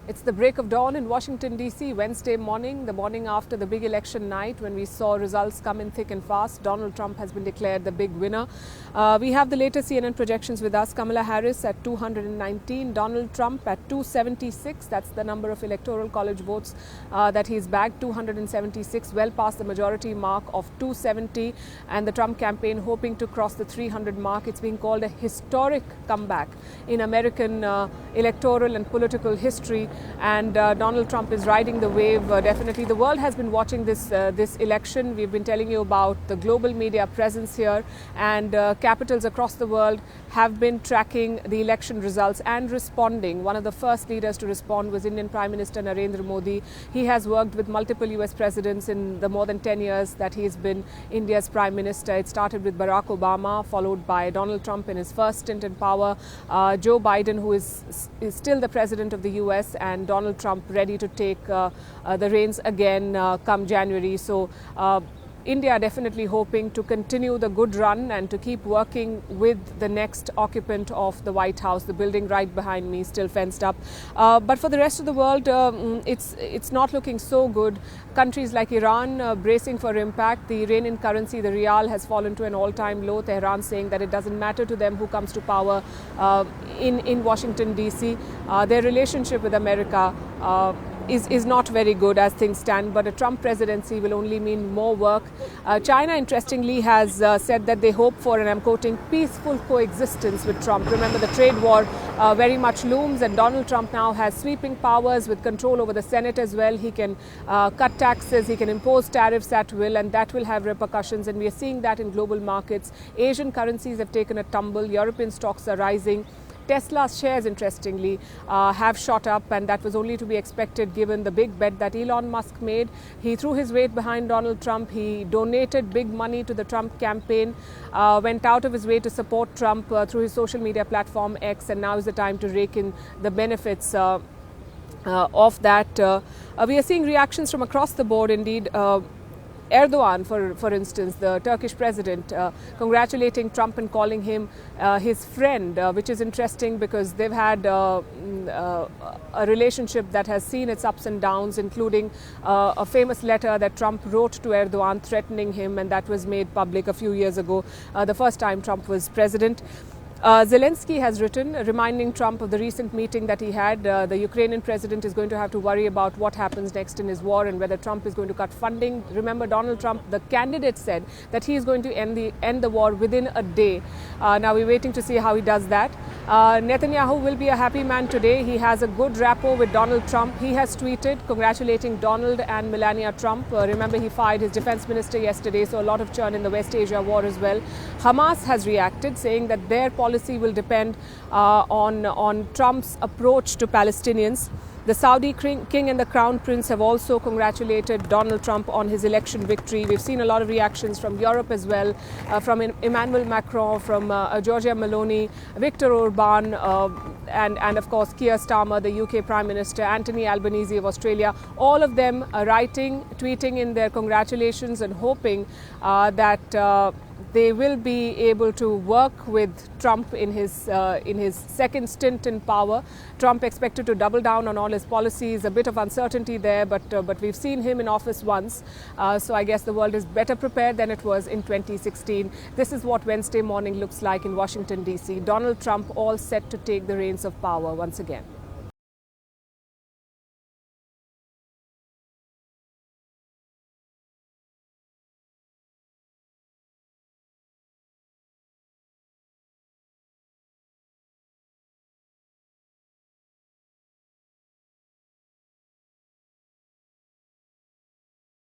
It's the break of dawn in Washington, D.C., Wednesday morning, the morning after the big election night when we saw results come in thick and fast. Donald Trump has been declared the big winner. We have the latest CNN projections with us. Kamala Harris at 219, Donald Trump at 276. That's the number of electoral college votes that he's bagged, 276, well past the majority mark of 270. And the Trump campaign hoping to cross the 300 mark. It's being called a historic comeback in American electoral and political history. And Donald Trump is riding the wave. Definitely, the world has been watching this election. We've been telling you about the global media presence here, and capitals across the world have been tracking the election results and responding. One of the first leaders to respond was Indian Prime Minister Narendra Modi. He has worked with multiple US presidents in the more than 10 years that he's been India's Prime Minister. It started with Barack Obama, followed by Donald Trump in his first stint in power, Joe Biden, who is still the president of the US, and Donald Trump ready to take the reins again come January. So India definitely hoping to continue the good run and to keep working with the next occupant of the White House, the building right behind me, still fenced up. But for the rest of the world, it's not looking so good. Countries like Iran bracing for impact. The Iranian currency, the rial, has fallen to an all-time low. Tehran saying that it doesn't matter to them who comes to power in Washington, D.C. Their relationship with America is not very good as things stand, but a Trump presidency will only mean more work. China, interestingly, has said that they hope for, and I'm quoting, peaceful coexistence with Trump. Remember, the trade war very much looms, and Donald Trump now has sweeping powers with control over the Senate as well. He can cut taxes, he can impose tariffs at will, and that will have repercussions, and we are seeing that in global markets. Asian currencies have taken a tumble, European stocks are rising. Tesla's shares, interestingly, have shot up, and that was only to be expected given the big bet that Elon Musk made. He threw his weight behind Donald Trump. He donated big money to the Trump campaign, went out of his way to support Trump through his social media platform X, and now is the time to rake in the benefits of that. We are seeing reactions from across the board, indeed. Erdogan, for instance, the Turkish president, congratulating Trump and calling him his friend, which is interesting because they've had a relationship that has seen its ups and downs, including a famous letter that Trump wrote to Erdogan threatening him, and that was made public a few years ago, the first time Trump was president. Zelensky has written, reminding Trump of the recent meeting that he had. The Ukrainian president is going to have to worry about what happens next in his war and whether Trump is going to cut funding. Remember, Donald Trump, the candidate, said that he is going to end the war within a day. Now we're waiting to see how he does that. Netanyahu will be a happy man today. He has a good rapport with Donald Trump. He has tweeted congratulating Donald and Melania Trump. Remember, he fired his defense minister yesterday, so a lot of churn in the West Asia war as well. Hamas has reacted, saying that their policy will depend on Trump's approach to Palestinians. The Saudi king and the crown prince have also congratulated Donald Trump on his election victory. We've seen a lot of reactions from Europe as well, from Emmanuel Macron, from Giorgia Meloni, Viktor Orban, and of course Keir Starmer, the UK Prime Minister, Anthony Albanese of Australia. All of them writing, tweeting in their congratulations and hoping that they will be able to work with Trump in his second stint in power. Trump expected to double down on all his policies. A bit of uncertainty there, but we've seen him in office once. So I guess the world is better prepared than it was in 2016. This is what Wednesday morning looks like in Washington, D.C. Donald Trump all set to take the reins of power once again.